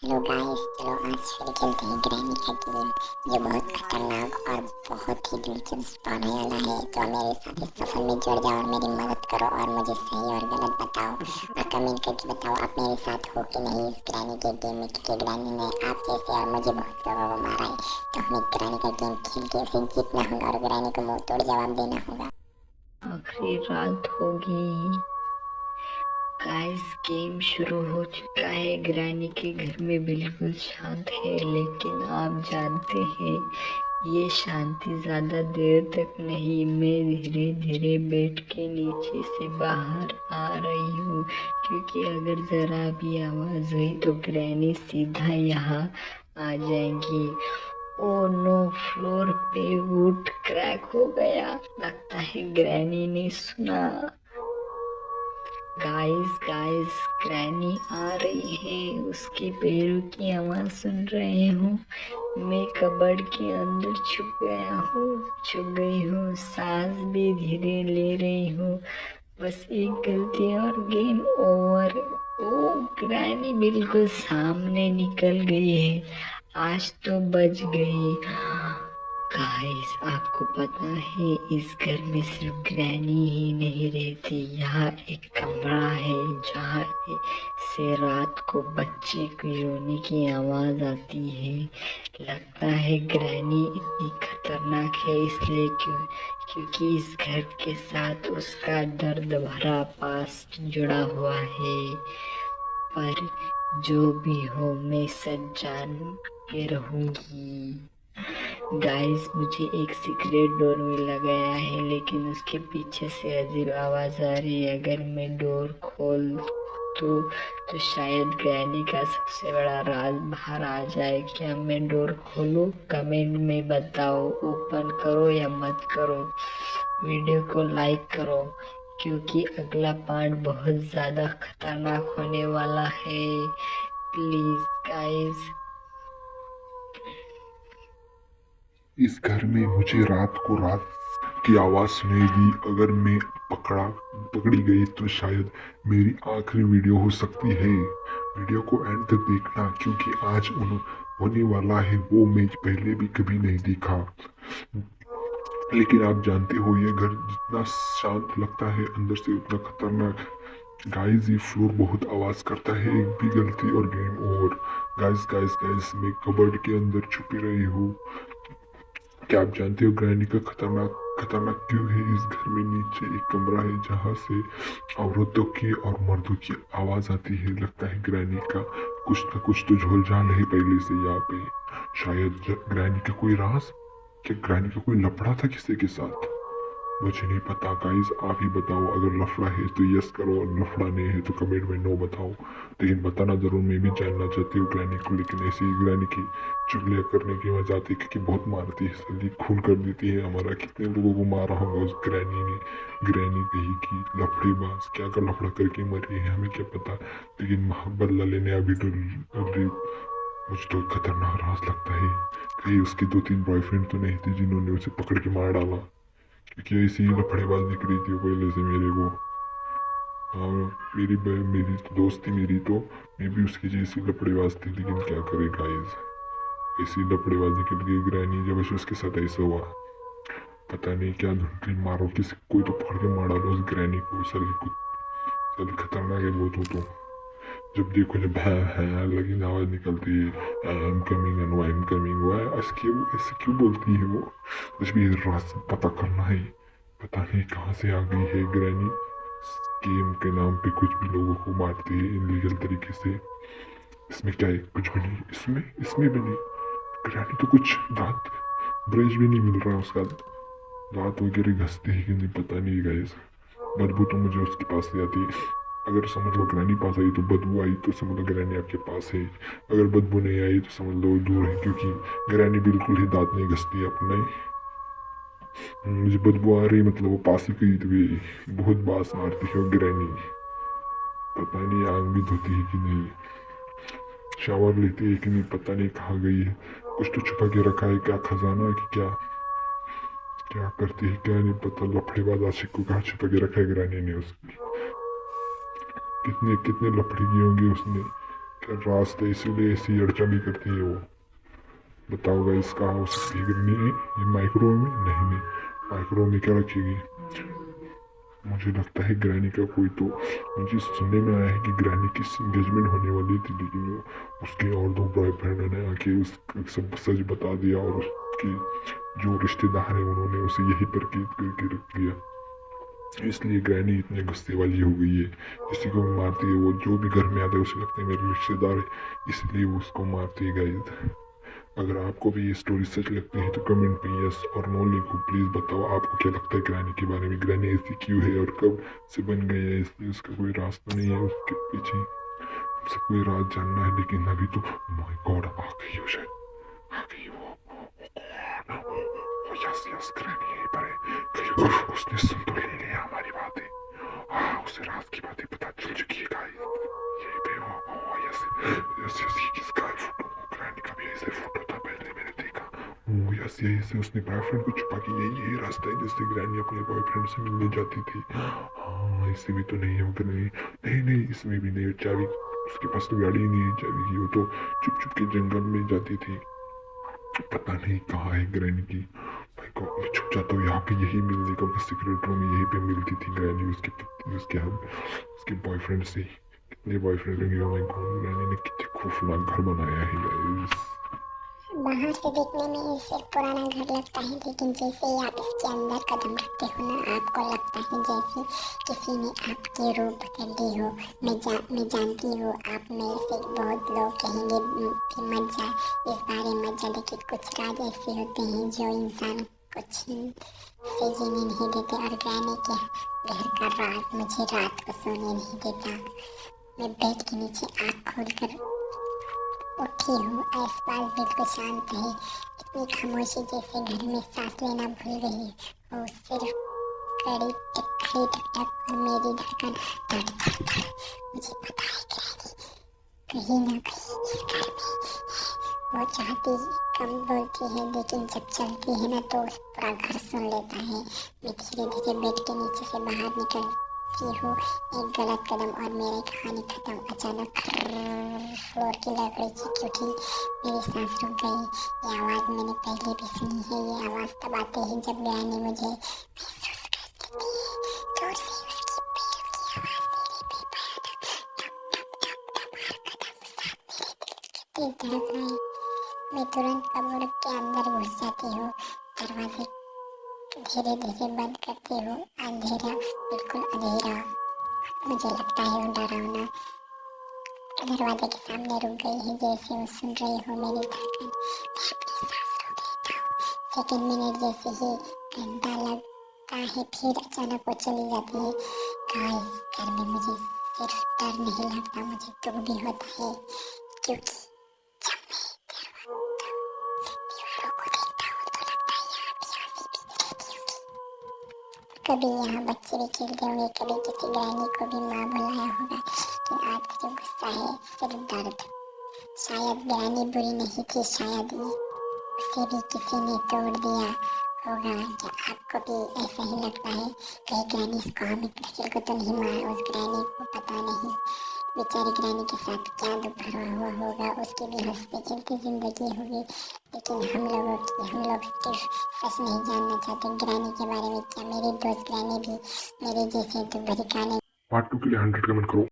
Hello guys, चलो आज फिर खेलते हैं ग्रैनी का गेम जो बहुत खतरनाक और बहुत ही दिलचस्प होने वाला है। तो मेरे साथ इस सफर में जुड़ जाओ और मेरी मदद करो और मुझे सही और गलत बताओ और कमेंट करके बताओ आप मेरे साथ हो कि नहीं इस ग्रैनी के गेम में, क्योंकि ग्रैनी ने आप जैसे और मुझे बहुत लोगों को मारा है। तो हमें ग्रैनी का गेम खेल के उसे जीतना होगा और ग्रैनी को मुंह तोड़ जवाब देना होगा। आखिरी रात होगी। गाइस, गेम शुरू हो चुका है। ग्रैनी के घर में बिल्कुल शांत है, लेकिन आप जानते हैं ये शांति ज्यादा देर तक नहीं। मैं धीरे धीरे बेड के नीचे से बाहर आ रही हूँ, क्योंकि अगर जरा भी आवाज हुई तो ग्रैनी सीधा यहाँ आ जाएंगी। ओ नो, फ्लोर पे वुड क्रैक हो गया। लगता है ग्रैनी ने सुना। गाइस गाइस, ग्रैनी आ रही है। उसके पैरों की आवाज सुन रहे हूँ। मैं कबर्ड के अंदर छुप गई हूँ। सांस भी धीरे ले रही हूँ। बस एक गलती और गेम ओवर। ओ, ग्रैनी बिल्कुल सामने निकल गई है। आज तो बच गई। गाइस, आपको पता है इस घर में सिर्फ ग्रैनी ही नहीं रहती। यहाँ एक कमरा है जहाँ से रात को बच्चे की रोने की आवाज आती है। लगता है ग्रैनी इतनी खतरनाक है इसलिए क्योंकि इस घर के साथ उसका दर्द भरा पास्ट जुड़ा हुआ है। पर जो भी हो, मैं सच जान के रहूंगी। गाइस, मुझे एक सीक्रेट डोर मिला गया है, लेकिन उसके पीछे से अजीब आवाज आ रही है। अगर मैं डोर खोल तो शायद ग्रैनी का सबसे बड़ा राज बाहर आ जाए। क्या मैं डोर खोलूं? कमेंट में बताओ, ओपन करो या मत करो। वीडियो को लाइक करो, क्योंकि अगला पार्ट बहुत ज्यादा खतरनाक होने वाला है। Please guys. इस घर में मुझे रात की आवाज सुनेगी। अगर मैं पकड़ी गई तो शायद मेरी आखिरी वीडियो हो सकती है। वीडियो को एंड तक देखना, क्योंकि आज होने वाला है वो मैं पहले भी कभी नहीं देखा। लेकिन आप जानते हो ये घर जितना शांत लगता है अंदर से उतना खतरनाक। गाइस, ये फ्लोर बहुत आवाज करता है। एक भी गलती और game over. Guys guys guys, मैं कबर्ड के अंदर छुपी रही हूँ। क्या आप जानते हो ग्रैनी का खतरनाक खतरनाक क्यों है? इस घर में नीचे एक कमरा है जहाँ से औरतों की और मर्दों की आवाज आती है। लगता है ग्रैनी का कुछ न कुछ तो झोलझाल है पहले से यहाँ पे। शायद ग्रैनी का कोई राज, क्या ग्रैनी का कोई लफड़ा था किसी के साथ? मुझे नहीं पता। गाइस, आप ही बताओ। अगर लफड़ा है तो यस करो और लफड़ा नहीं है तो कमेंट में नो बताओ। लेकिन बताना जरूर, मैं भी जानना चाहती हूँ ग्रैनी को। लेकिन ऐसी ही ग्रैनी की चुगलियाँ करने की मजा आती है, क्योंकि बहुत मारती है, जल्दी खून कर देती है हमारा। कितने लोगों को मारा होगा उस ग्रैनी ने। ग्रैनी कही की लफड़ेबाज, क्या कर लफड़ा करके मरी है हमें क्या पता। लेकिन बदला लेने अभी मुझे तो खतरनाक राज लगता है। कहीं उसके 2-3 बॉयफ्रेंड तो नहीं थे जिन्होंने उसे पकड़ के मार डाला, क्योंकि ऐसी लफड़ेबाज दिख रही थी वो पहले से मेरे को। हाँ, मेरी तो दोस्त थी मेरी, तो मैं भी उसकी जैसी लफड़ेबाज थी। लेकिन क्या करे गाइस, ऐसी लफड़ेबाज निकल गई ग्रैनी जब उसके साथ ऐसा हुआ। पता नहीं क्या ढूंढ रही, मारो किसी कोई तो पकड़ के मार डालो उस ग्रैनी को। साली खतरनाक है बहुत हो तो। जब देखो जब है लगी आवाज निकलती है, I am coming and I am coming. वो ऐसे क्यों बोलती है वो? कुछ भी राज पता करना है। पता नहीं कहाँ से आ गई है ग्रैनी। गेम के नाम पे कुछ भी लोगों को मारती है इनलीगल तरीके से। इसमें क्या है? कुछ भी नहीं। इसमें भी नहीं। ग्रैनी तो कुछ दांत ब्रश भी नहीं मिल रहा उसका। दांत वगैरह घसती है कि नहीं पता नहीं गाइस। बदबू तो मुझे उसके पास से आती है। अगर समझ लो ग्रैनी पास आई तो बदबू आई तो समझ लो ग्रैनी आपके पास है। अगर बदबू नहीं आई तो समझ लो दूर है, क्योंकि ग्रैनी बिल्कुल ही दांत नहीं घसती अपने। मुझे बदबू आ रही मतलब वो पास ही गई थी। बहुत बास मारती है वो ग्रैनी। पता नहीं आग भी धोती है कि नहीं, शावर लेती है कि नहीं, पता नहीं कहाँ गई है। कुछ तो छुपा के रखा है, क्या खजाना है कि क्या? क्या करती है क्या नहीं पता। लफड़ेबाज आशिक को कहाँ छुपा के रखा है ग्रैनी ने उसकी। कितने कितने लफड़े किए होंगे उसने। क्या राज थे इसीलिए ऐसी अड़चन भी करती है वो। बताओ गाइस कहाँ हो सकती है गिरनी है ये माइक्रो में? नहीं, माइक्रो में क्या रखेगी? मुझे लगता है ग्रैनी का कोई तो, मुझे सुनने में आया है कि ग्रैनी की इंगेजमेंट होने वाली थी, लेकिन उसके और दो बॉयफ्रेंड ने आके उस सब सच बता दिया और उसके जो रिश्तेदार हैं उन्होंने उसे यही पर कैद करके रख दिया। इसलिए ग्रैनी इतने गुस्से वाली हो गई है, किसी को भी मारती है। वो जो भी घर में आता है उसे लगता है मेरे रिश्तेदार है, इसलिए वो उसको मारती है गाइस। अगर आपको भी ये स्टोरी सच लगती है तो कमेंट में यस और नो लिखो। प्लीज़ बताओ आपको क्या लगता है ग्रैनी के बारे में। ग्रैनी ऐसी क्यों है और कब से बन गई है? इसलिए उसका कोई रास्ता नहीं है उसके पीछे। हमसे कोई राज जानना है, लेकिन अभी तो माय गॉड आ गई हो, शायद आ गई वो। यस यस ग्रैनी यहीं पर है। कहीं उसने सुन तो ले लिया हमारी बातें। हाँ, उसे राज की बातें पता चल चुकी है गाइस। यहीं पे हो। यस यस यस ये किसका है फोटो? ग्रैनी का भी ऐसे फोटो था पहले मैंने देखा। ओ यस यही से उसने बॉयफ्रेंड को छुपा के यही रास्ता है जिससे ग्रैनी अपने बॉयफ्रेंड से मिलने जाती थी। हाँ इससे भी तो नहीं होगा। नहीं इसमें भी नहीं। चाबी उसके पास तो गाड़ी ही नहीं है चाबी की। वो तो चुप चुप के जंगल में जाती थी। पता नहीं कहाँ है ग्रैनी की। भाई को मैं छुप जाता हूँ यहाँ पे, यही मिलने का सीक्रेट रूम यहीं पे मिलती थी ग्रैनी उसके बॉयफ्रेंड से। कितने बॉयफ्रेंड होंगे? माय गॉड ग्रैनी ने कितने खौफनाक घर बनाया है गाइस। बाहर से देखने में ये सिर्फ पुराना घर लगता है, लेकिन जैसे ही आप इसके अंदर कदम रखते हो ना, आपको लगता है जैसे किसी ने आपकी रूह पकड़ ली हो। मैं जानती हूँ आप में से बहुत लोग कहेंगे कि मत जा, इस बारे मत जा, लेकिन कुछ राज ऐसे होते हैं जो इंसान को छीन से जीने नहीं देते। और ग्रैनी के घर का राज मुझे रात को सोने नहीं देता। मैं बेड के नीचे आँख खोलकर उठी हूँ। आसपास बिल्कुल शांत है, इतनी खामोशी जैसे घर में सांस लेना भूल गई हो। सिर्फ कड़ी टक और मेरी धड़कन धड़ धड़ धड़। मुझे पता है ग्रैनी कहीं ना कहीं इस घर में वो चाहती कम बोलती है, लेकिन जब चलती है ना तो पूरा घर सुन लेता है। मैं धीरे धीरे बेड के नीचे से बाहर निकलती हूँ। एक गलत कदम और मेरी कहानी खत्म। अचानक फ्लोर की लकड़ी की उठी, मेरी सांस रुक गई। ये आवाज़ मैंने पहले भी सुनी है। ये आवाज़ तब आती है जब ग्रैनी मुझे महसूस करती थी। दूर से उसकी पैरों की आवाज़ मेरे पे भयानक धप धप धप। हर कदम साथ मेरे दिल के तेज धड़क रहे। मैं तुरंत कमरे के अंदर घुस जाती हूँ। दरवाजे धीरे धीरे बंद करती हूँ। अंधेरा, बिल्कुल अंधेरा। मुझे लगता है वो डरावना दरवाजे के सामने रुक गई है, जैसे वो सुन रही हो मेरी धड़कन। मैं अपनी सांस रोक लेता हूँ। सेकंड मिनट जैसे ही घंटा लगता है, फिर अचानक वो चली जाती है। गाइस घर में मुझे सिर्फ डर नहीं लगता, मुझे दुख भी होता है, क्योंकि जब मैं दीवारों को देखता हूँ तो लगता है यहाँ भी हंसी भी रहती होगी। कभी यहाँ बच्चे भी खेलते होंगे, कभी किसी ग्रैनी को भी माँ बुलाया होगा, लेकिन आज सिर्फ गुस्सा है, सिर्फ दर्द। शायद ग्रैनी बुरी नहीं थी, शायद उसे भी किसी ने तोड़ दिया होगा। क्या आपको भी ऐसा ही लगता है? कहीं ग्रैनी इस कॉमिक नकल को तो नहीं मारा? उस ग्रैनी को पता नहीं बेचारी ग्रैनी के साथ क्या दुख भरा हुआ होगा। उसकी भी हंसती खेलती जिंदगी होगी, लेकिन हम लोग सिर्फ सच नहीं जानना चाहते ग्रैनी के बारे में। क्या मेरी दोस्त ग्रैनी भी मेरे जैसे दुख भरी कहानी पार्ट 2 के लिए 100 कमेंट करो।